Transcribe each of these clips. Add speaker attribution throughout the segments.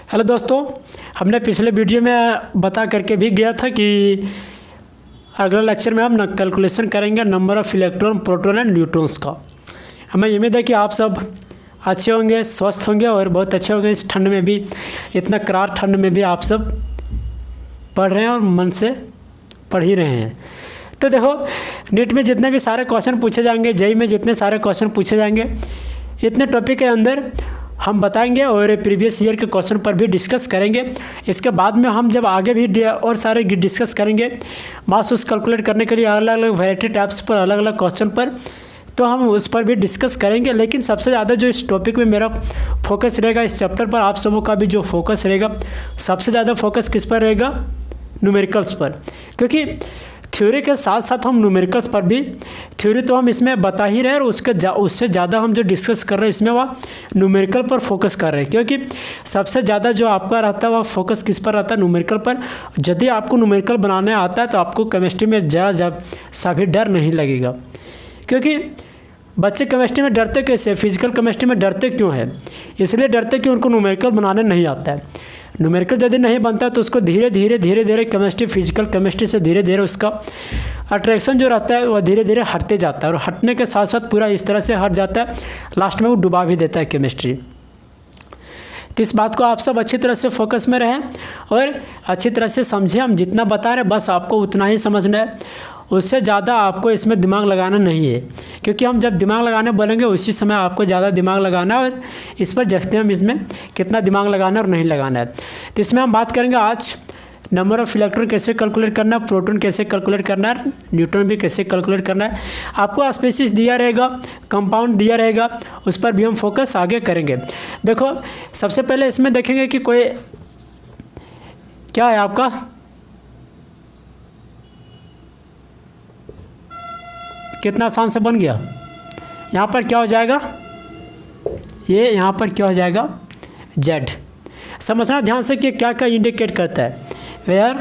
Speaker 1: Hello दोस्तों, हमने पिछले वीडियो में बता करके भी गया था कि अगले लेक्चर में हम कैलकुलेशन करेंगे number of electron, proton and neutrons का। हमें उम्मीद है कि आप सब अच्छे होंगे, स्वस्थ होंगे और बहुत अच्छे होंगे। इस ठंड में भी, इतना करार ठंड में भी आप सब पढ़ रहे हैं और मन से पढ़ ही रहे हैं। तो देखो, नीट में जितने भी सारे क्वेश्चन पूछे जाएंगे, जेईई में जितने सारे क्वेश्चन पूछे जाएंगे, इतने टॉपिक के अंदर हम बताएंगे और प्रीवियस ईयर के क्वेश्चन पर भी डिस्कस करेंगे। इसके बाद में हम जब आगे भी और सारे डिस्कस करेंगे मास उस कैलकुलेट करने के लिए अलग अलग वैरायटी टाइप्स पर, अलग अलग क्वेश्चन पर, तो हम उस पर भी डिस्कस करेंगे। लेकिन सबसे ज़्यादा जो इस टॉपिक में मेरा फोकस रहेगा, इस चैप्टर पर आप सबों का भी जो फोकस रहेगा, सबसे ज़्यादा फोकस किस पर रहेगा? न्यूमेरिकल्स पर। क्योंकि थ्योरी के साथ साथ हम न्यूमेरिकल्स पर भी, थ्योरी तो हम इसमें बता ही रहे हैं और उससे ज़्यादा हम जो डिस्कस कर रहे हैं इसमें वह न्यूमेरिकल पर फोकस कर रहे हैं। क्योंकि सबसे ज़्यादा जो आपका रहता है वह फोकस किस पर रहता है? न्यूमेरिकल पर। यदि आपको न्यूमेरिकल बनाने आता है तो आपको केमिस्ट्री में ज़्यादा सा भी डर नहीं लगेगा। क्योंकि बच्चे केमिस्ट्री में डरते कैसे, फिजिकल केमिस्ट्री में डरते क्यों है? इसलिए डरते कि उनको न्यूमेरिकल बनाने नहीं आता है। न्यूमेरिकल यदि नहीं बनता तो उसको धीरे धीरे केमिस्ट्री, फिजिकल केमिस्ट्री से धीरे धीरे उसका अट्रैक्शन जो रहता है वह धीरे धीरे हटते जाता है और हटने के साथ साथ पूरा इस तरह से हट जाता है, लास्ट में वो डुबा भी देता है केमिस्ट्री। तो इस बात को आप सब अच्छी तरह से फोकस में रहें और अच्छी तरह से समझें। हम जितना बता रहे हैं बस आपको उतना ही समझना है, उससे ज़्यादा आपको इसमें दिमाग लगाना नहीं है। क्योंकि हम जब दिमाग लगाने बोलेंगे उसी समय आपको ज़्यादा दिमाग लगाना है और इस पर देखते हैं हम इसमें कितना दिमाग लगाना है और नहीं लगाना है। तो इसमें हम बात करेंगे आज नंबर ऑफ़ इलेक्ट्रॉन कैसे कैलकुलेट करना है, प्रोटॉन कैसे कैलकुलेट करना है, न्यूट्रॉन भी कैसे कैलकुलेट करना है। आपको स्पीशीज दिया रहेगा, कंपाउंड दिया रहेगा, उस पर भी हम फोकस आगे करेंगे। देखो, सबसे पहले इसमें देखेंगे कि कोई क्या है आपका, कितना आसान से बन गया। यहाँ पर क्या हो जाएगा? ये यहाँ पर क्या हो जाएगा? जेड। समझना ध्यान से कि क्या क्या इंडिकेट करता है। वेयर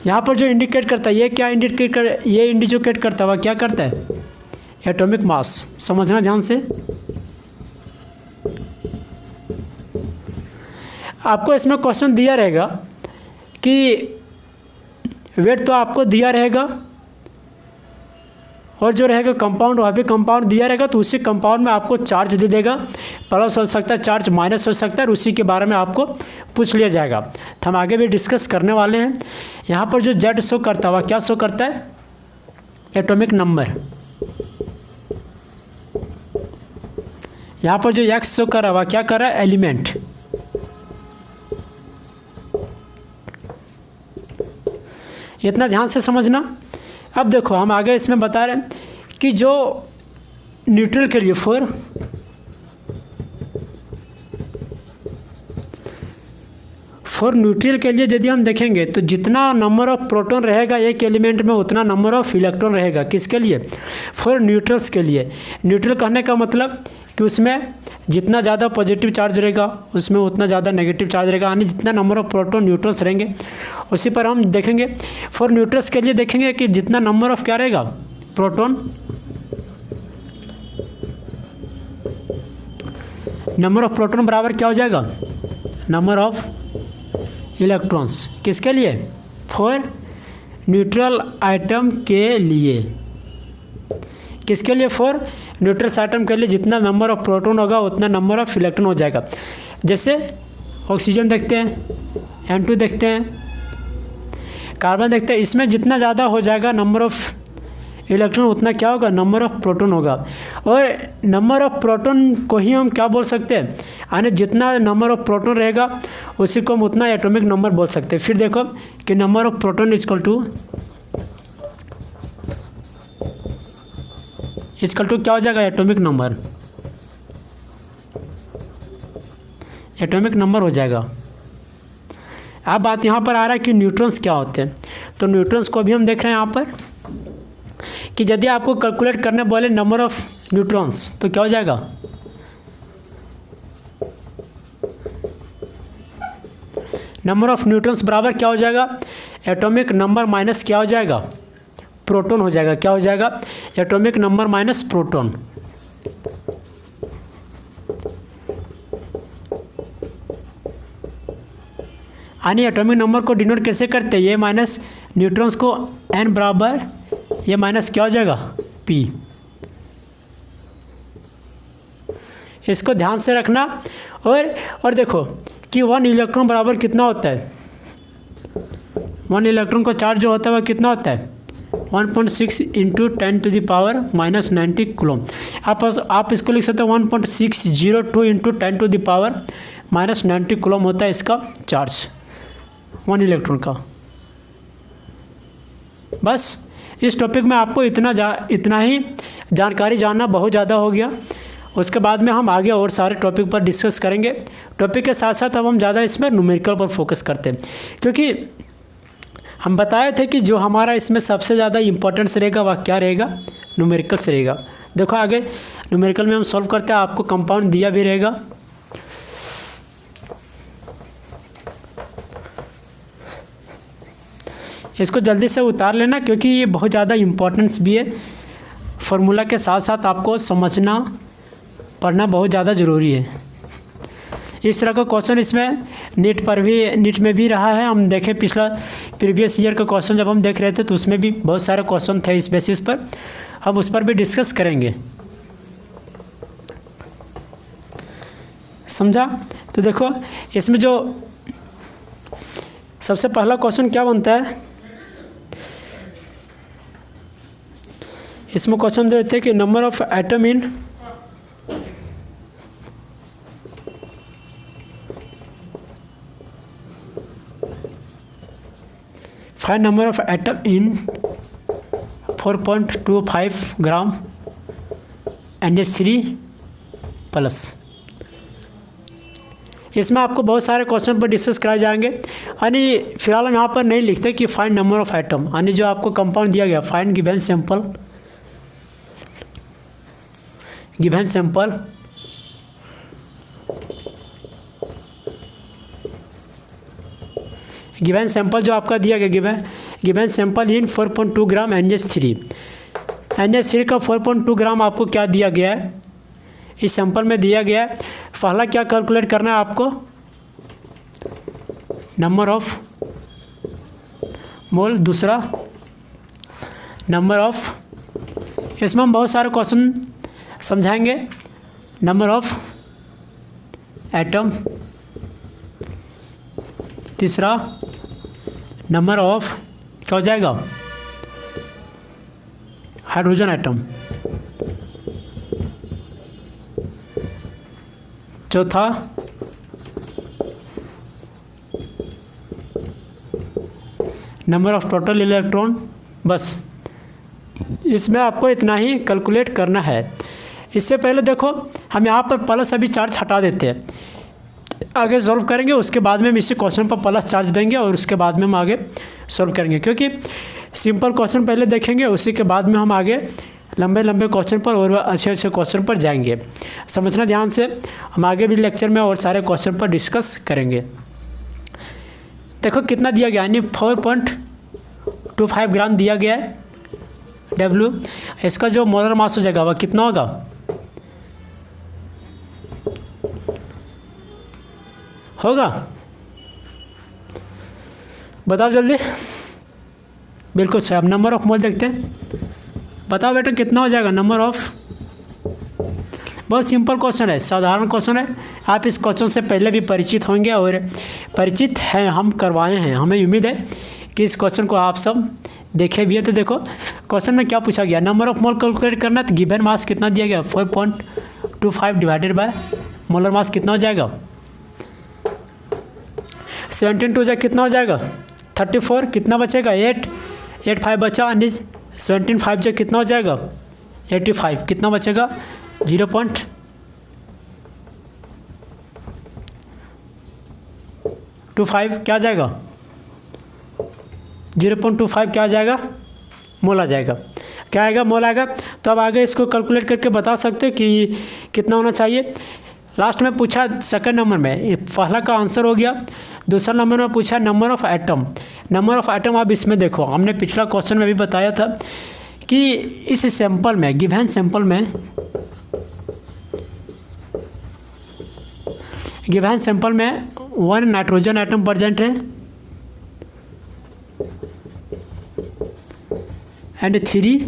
Speaker 1: यहाँ पर जो इंडिकेट करता है, ये क्या इंडिकेट कर, ये इंडिकेट करता है, वह क्या करता है? Atomic mass. समझना ध्यान से। आपको इसमें क्वेश्चन दिया रहेगा कि वेट तो आपको दिया रहेगा और जो रहेगा कंपाउंड, वहाँ पे कंपाउंड दिया रहेगा, तो उसी कंपाउंड में आपको चार्ज दे देगा। प्लस हो सकता है, चार्ज माइनस हो सकता है, और उसी के बारे में आपको पूछ लिया जाएगा। तो हम आगे भी डिस्कस करने वाले हैं। यहाँ पर जो जेड शो करता है, क्या शो करता है? Atomic number. यहाँ पर जो एक्स शो कर रहा है, क्या कर रहा है? एलिमेंट। इतना ध्यान से समझना। अब देखो, हम आगे इसमें बता रहे हैं कि जो न्यूट्रल के लिए फॉर न्यूट्रल के लिए यदि हम देखेंगे तो जितना नंबर ऑफ प्रोटॉन रहेगा एक एलिमेंट में, उतना नंबर ऑफ इलेक्ट्रॉन रहेगा। किसके लिए? फॉर न्यूट्रल्स के लिए। न्यूट्रल कहने का मतलब कि उसमें जितना ज़्यादा पॉजिटिव चार्ज रहेगा उसमें उतना ज़्यादा नेगेटिव चार्ज रहेगा, यानी जितना नंबर ऑफ प्रोटॉन न्यूट्रॉन्स रहेंगे उसी पर हम देखेंगे। फॉर न्यूट्रल्स के लिए देखेंगे कि जितना नंबर ऑफ क्या रहेगा? प्रोटॉन, नंबर ऑफ प्रोटॉन बराबर क्या हो जाएगा? Number of electrons. किसके लिए? फॉर न्यूट्रल आइटम के लिए। किसके लिए? फॉर न्यूट्रल आइटम के लिए जितना नंबर ऑफ प्रोटॉन होगा उतना नंबर ऑफ इलेक्ट्रॉन हो जाएगा। जैसे ऑक्सीजन देखते हैं, N2 देखते हैं, कार्बन देखते हैं, इसमें जितना ज़्यादा हो जाएगा नंबर ऑफ इलेक्ट्रॉन उतना क्या होगा? नंबर ऑफ प्रोटॉन होगा। और नंबर ऑफ प्रोटॉन को ही हम क्या बोल सकते हैं? यानी जितना नंबर ऑफ प्रोटॉन रहेगा उसी को हम उतना एटॉमिक नंबर बोल सकते हैं। फिर देखो कि number of proton equal to क्या हो जाएगा? Atomic number. एटॉमिक नंबर हो जाएगा। अब बात यहाँ पर आ रहा है कि न्यूट्रॉन्स क्या होते हैं। तो न्यूट्रॉन्स को भी हम देख रहे हैं यहाँ पर कि यदि आपको कैलकुलेट करने बोले नंबर ऑफ न्यूट्रॉन्स तो क्या हो जाएगा? नंबर ऑफ न्यूट्रॉन्स बराबर क्या हो जाएगा? एटॉमिक नंबर माइनस क्या हो जाएगा? प्रोटॉन हो जाएगा। क्या हो जाएगा? Atomic number minus proton. यानी एटॉमिक नंबर को डिनोट कैसे करते हैं, ये माइनस न्यूट्रॉन्स को n बराबर ये माइनस क्या हो जाएगा p। इसको ध्यान से रखना। और देखो कि 1 इलेक्ट्रॉन बराबर कितना होता है, 1 इलेक्ट्रॉन का चार्ज जो होता है वह कितना होता है 1.6 इंटू 10⁻⁻90 कूलम। आप इसको लिख सकते हो 1.602 इंटू 10⁻⁻90 कूलम होता है इसका चार्ज 1 इलेक्ट्रॉन का। बस इस टॉपिक में आपको इतना ही जानकारी जानना बहुत ज़्यादा हो गया। उसके बाद में हम आगे और सारे टॉपिक पर डिस्कस करेंगे। टॉपिक के साथ साथ अब हम ज़्यादा इसमें न्यूमेरिकल पर फोकस करते हैं, क्योंकि हम बताए थे कि जो हमारा इसमें सबसे ज़्यादा इम्पोर्टेंस रहेगा वह क्या रहेगा, न्यूमेरिकल्स रहेगा। देखो आगे न्यूमेरिकल में हम सॉल्व करते हैं, आपको कंपाउंड दिया भी रहेगा। इसको जल्दी से उतार लेना, क्योंकि ये बहुत ज़्यादा इम्पोर्टेंस भी है। फार्मूला के साथ साथ आपको समझना पढ़ना बहुत ज़्यादा ज़रूरी है। इस तरह का क्वेश्चन इसमें नीट में भी रहा है। हम देखें पिछला प्रीवियस ईयर का क्वेश्चन जब हम देख रहे थे तो उसमें भी बहुत सारे क्वेश्चन थे इस बेसिस पर, हम उस पर भी डिस्कस करेंगे। समझा? तो देखो इसमें जो सबसे पहला क्वेश्चन क्या बनता है, इसमें क्वेश्चन देते हैं कि number of atom in find number of atom in 4.25 gram NH3 plus. इसमें आपको बहुत सारे क्वेश्चन पर डिस्कस कराए जाएंगे। यानी फिलहाल हम यहाँ पर नहीं लिखते कि फाइंड नंबर ऑफ एटम, यानी जो आपको कंपाउंड दिया गया find given sample given sample जो आपका दिया गया गिवन सैंपल इन 4.2 ग्राम NH3 का 4.2 ग्राम आपको क्या दिया गया है, इस सैंपल में दिया गया है। पहला क्या कैलकुलेट करना है आपको, नंबर ऑफ मोल, दूसरा नंबर ऑफ, इसमें हम बहुत सारे क्वेश्चन समझाएंगे। नंबर ऑफ एटम, तीसरा नंबर ऑफ क्या हो जाएगा हाइड्रोजन एटम, चौथा नंबर ऑफ टोटल इलेक्ट्रॉन। बस इसमें आपको इतना ही कैलकुलेट करना है। इससे पहले देखो हम यहाँ पर प्लस अभी चार्ज हटा देते हैं, आगे सॉल्व करेंगे। उसके बाद में हम इसी क्वेश्चन पर प्लस चार्ज देंगे और उसके बाद में हम आगे सॉल्व करेंगे, क्योंकि सिंपल क्वेश्चन पहले देखेंगे, उसी के बाद में हम आगे लंबे क्वेश्चन पर और अच्छे क्वेश्चन पर जाएंगे। समझना ध्यान से, हम आगे भी लेक्चर में और सारे क्वेश्चन पर डिस्कस करेंगे। देखो कितना दिया गया, यानी 4.25 ग्राम दिया गया है W। इसका जो मोलर मास हो जाएगा वह कितना होगा, बताओ जल्दी। बिल्कुल सही। अब नंबर ऑफ मोल देखते हैं, बताओ बेटा कितना हो जाएगा नंबर ऑफ। बहुत सिंपल क्वेश्चन है, साधारण क्वेश्चन है। आप इस क्वेश्चन से पहले भी परिचित होंगे और परिचित हैं, हम करवाए हैं। हमें उम्मीद है कि इस क्वेश्चन को आप सब देखे भी हैं। तो देखो क्वेश्चन में क्या पूछा गया, नंबर ऑफ मोल कैलकुलेट करना है। तो गिवन मास कितना दिया गया 4.25 डिवाइडेड बाय मोलर मास कितना हो जाएगा 17 टू कितना हो जाएगा 34, कितना बचेगा 8 5 बचा, 17 5 जो कितना हो जाएगा 85, कितना बचेगा 0.25 क्या आ जाएगा 0.25 क्या आ जाएगा मोल आ जाएगा। क्या आएगा मोल आएगा। तो अब आगे इसको कैलकुलेट करके बता सकते हो कि कितना होना चाहिए। लास्ट में पूछा सेकंड नंबर में, पहला का आंसर हो गया। दूसरा नंबर में पूछा number of atom. Number of atom आप इसमें देखो, हमने पिछला क्वेश्चन में भी बताया था कि इस सैंपल में गिवन सैंपल में 1 नाइट्रोजन एटम प्रेजेंट है एंड 3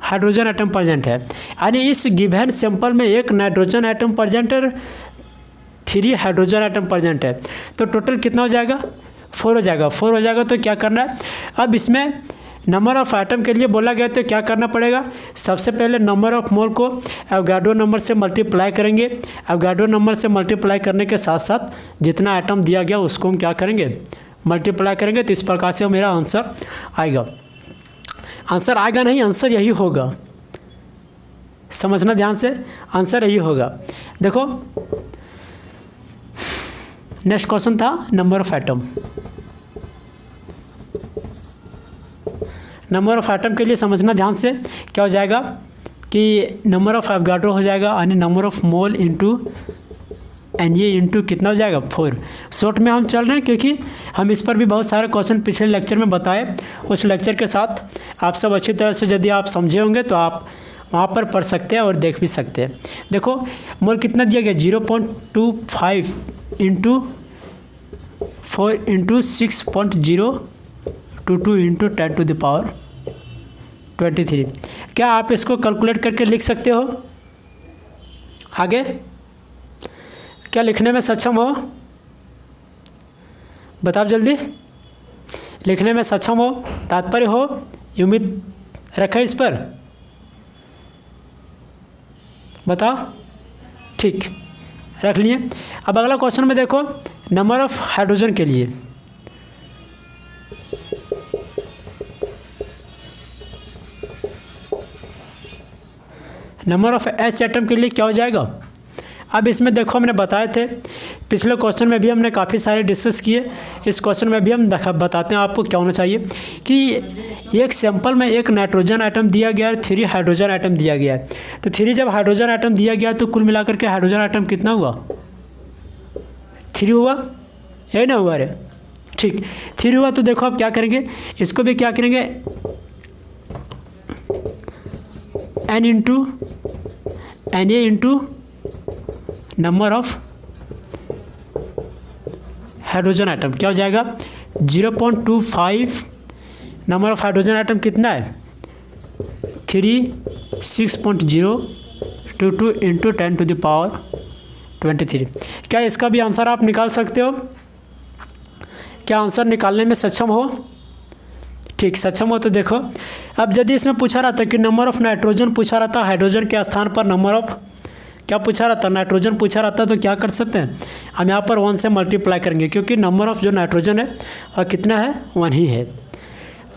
Speaker 1: हाइड्रोजन एटम प्रेजेंट है। यानी इस गिवन सैंपल में 1 नाइट्रोजन एटम प्रेजेंट है, 3 हाइड्रोजन एटम प्रेजेंट है, तो टोटल कितना हो जाएगा? 4 हो जाएगा। 4 हो जाएगा तो क्या करना है, अब इसमें नंबर ऑफ आइटम के लिए बोला गया तो क्या करना पड़ेगा? सबसे पहले नंबर ऑफ मोल को एवोगाड्रो नंबर से मल्टीप्लाई करेंगे। एवोगाड्रो नंबर से मल्टीप्लाई करने के साथ साथ जितना आइटम दिया गया उसको हम क्या करेंगे? मल्टीप्लाई करेंगे। तो इस प्रकार से मेरा आंसर आएगा। आंसर आएगा नहीं, आंसर यही होगा। समझना ध्यान से, आंसर यही होगा। देखो नेक्स्ट क्वेश्चन था number of atom. Number of atom के लिए समझना ध्यान से, क्या हो जाएगा कि नंबर ऑफ एवोगाड्रो हो जाएगा यानी number of mole into N A into कितना हो जाएगा? 4। शॉर्ट में हम चल रहे हैं क्योंकि हम इस पर भी बहुत सारे क्वेश्चन पिछले लेक्चर में बताए। उस लेक्चर के साथ आप सब अच्छी तरह से यदि आप समझे होंगे तो आप वहाँ पर पढ़ सकते हैं और देख भी सकते हैं। देखो मोल कितना दिया गया? 0.25 इंटू 4 इंटू 6.022 इंटू 10⁻23। क्या आप इसको कैलकुलेट करके लिख सकते हो? आगे क्या लिखने में सक्षम हो? बताओ जल्दी। लिखने में सक्षम हो, तात्पर्य हो, उम्मीद रखें इस पर, बताओ। ठीक, रख लिए। अब अगला क्वेश्चन में देखो नंबर ऑफ हाइड्रोजन के लिए। नंबर ऑफ एच एटम के लिए क्या हो जाएगा? अब इसमें देखो हमने बताए थे, पिछले क्वेश्चन में भी हमने काफ़ी सारे डिस्कस किए। इस क्वेश्चन में भी हम बताते हैं आपको क्या होना चाहिए कि एक सैंपल में 1 नाइट्रोजन आइटम दिया गया है, 3 हाइड्रोजन आइटम दिया गया है। तो 3 जब हाइड्रोजन आइटम दिया गया तो कुल मिलाकर के हाइड्रोजन आइटम कितना हुआ? 3 हुआ, है ना? हुआ रे, ठीक 3 हुआ। तो देखो आप क्या करेंगे, इसको भी क्या करेंगे? N into N A into number of hydrogen atom क्या हो जाएगा? 0.25। नंबर ऑफ हाइड्रोजन आइटम कितना है? 3 6.022 इंटू 10⁻23। क्या इसका भी आंसर आप निकाल सकते हो? क्या आंसर निकालने में सक्षम हो? ठीक, सक्षम हो तो देखो, अब यदि इसमें पूछा रहता कि नंबर ऑफ नाइट्रोजन पूछा रहता, हाइड्रोजन के स्थान पर नंबर ऑफ क्या पूछा रहता? नाइट्रोजन पूछा रहता, तो क्या कर सकते हैं हम यहाँ पर 1 से मल्टीप्लाई करेंगे क्योंकि नंबर ऑफ जो नाइट्रोजन है और कितना है? 1 ही है।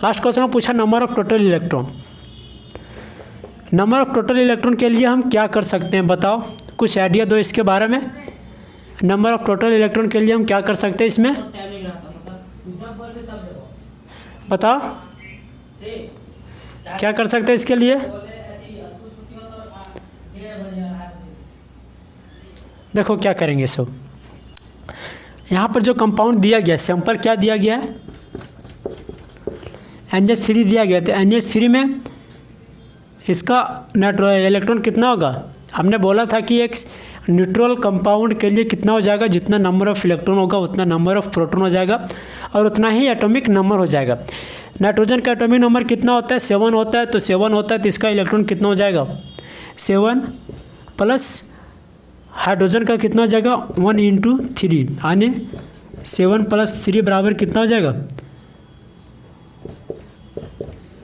Speaker 1: लास्ट क्वेश्चन में पूछा number of total electron. Number of total electron के लिए हम क्या कर सकते हैं? बताओ, कुछ आइडिया दो इसके बारे में। नंबर ऑफ टोटल इलेक्ट्रॉन के लिए हम क्या कर सकते हैं इसमें? बताओ क्या कर सकते हैं इसके लिए? देखो क्या करेंगे सब, यहाँ पर जो कंपाउंड दिया गया सैंपल क्या दिया गया है? NH3 दिया गया। तो NH3 में इसका इलेक्ट्रॉन कितना होगा? हमने बोला था कि एक न्यूट्रल कंपाउंड के लिए कितना हो जाएगा? जितना नंबर ऑफ इलेक्ट्रॉन होगा उतना नंबर ऑफ प्रोटॉन हो जाएगा और उतना ही एटॉमिक नंबर हो जाएगा। नाइट्रोजन का एटॉमिक नंबर कितना होता है? 7 होता है। तो 7 होता है तो इसका इलेक्ट्रॉन कितना हो जाएगा? 7 प्लस हाइड्रोजन का कितना हो जाएगा? 1 इंटू 3 यानी 7 प्लस 3 बराबर कितना हो जाएगा?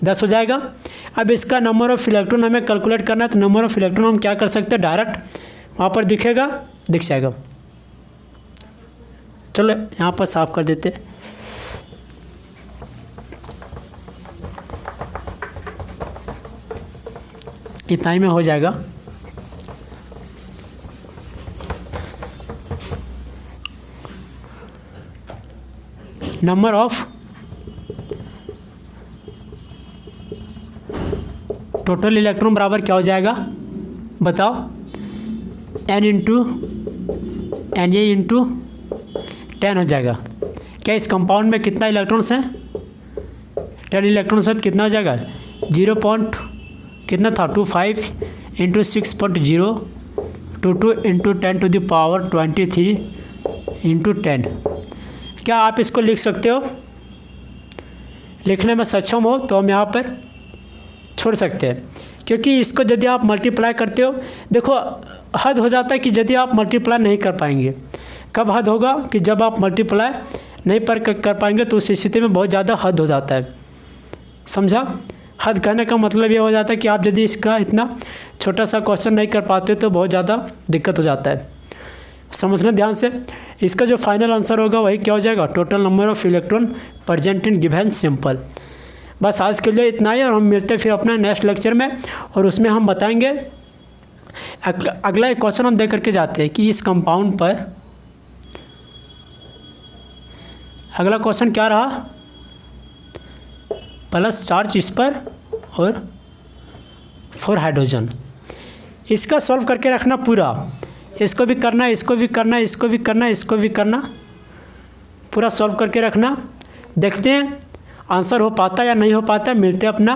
Speaker 1: 10 हो जाएगा। अब इसका नंबर ऑफ इलेक्ट्रॉन हमें कैलकुलेट करना है। तो नंबर ऑफ इलेक्ट्रॉन हम क्या कर सकते हैं? डायरेक्ट वहाँ पर दिखेगा, दिख जाएगा। चलो यहाँ पर साफ कर देते। इतना ही में हो जाएगा। नंबर ऑफ टोटल इलेक्ट्रॉन बराबर क्या हो जाएगा? बताओ। n into N A into 10 हो जाएगा। क्या इस कंपाउंड में कितना इलेक्ट्रॉन्स हैं? 10 इलेक्ट्रॉन्स है। कितना हो जाएगा? 0. कितना था? 25 इंटू 6.022 2 इंटू 10⁻23 इंटू 10। क्या आप इसको लिख सकते हो? लिखने में सक्षम हो तो हम यहाँ पर छोड़ सकते हैं, क्योंकि इसको यदि आप मल्टीप्लाई करते हो, देखो हद हो जाता है कि यदि आप मल्टीप्लाई नहीं कर पाएंगे। कब हद होगा? कि जब आप मल्टीप्लाई नहीं कर पाएंगे तो उस स्थिति में बहुत ज़्यादा हद हो जाता है। समझा? हद कहने का मतलब ये हो जाता है कि आप यदि इसका इतना छोटा सा क्वेश्चन नहीं कर पाते हो तो बहुत ज़्यादा दिक्कत हो जाता है। समझना ध्यान से। इसका जो फाइनल आंसर होगा वही क्या हो जाएगा? Total number of electron present in given simple. बस आज के लिए इतना ही, और हम मिलते हैं फिर अपना नेक्स्ट लेक्चर में, और उसमें हम बताएंगे अगला एक क्वेश्चन हम दे करके जाते हैं कि इस कंपाउंड पर, अगला क्वेश्चन क्या रहा? प्लस चार्ज इस पर और 4 हाइड्रोजन। इसका सॉल्व करके रखना पूरा, इसको भी करना, इसको भी करना, इसको भी करना, इसको भी करना, पूरा सॉल्व करके रखना। देखते हैं आंसर हो पाता या नहीं हो पाता। मिलते हैं अपना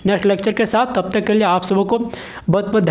Speaker 1: नेक्स्ट लेक्चर के साथ। तब तक के लिए आप सबों को बहुत बहुत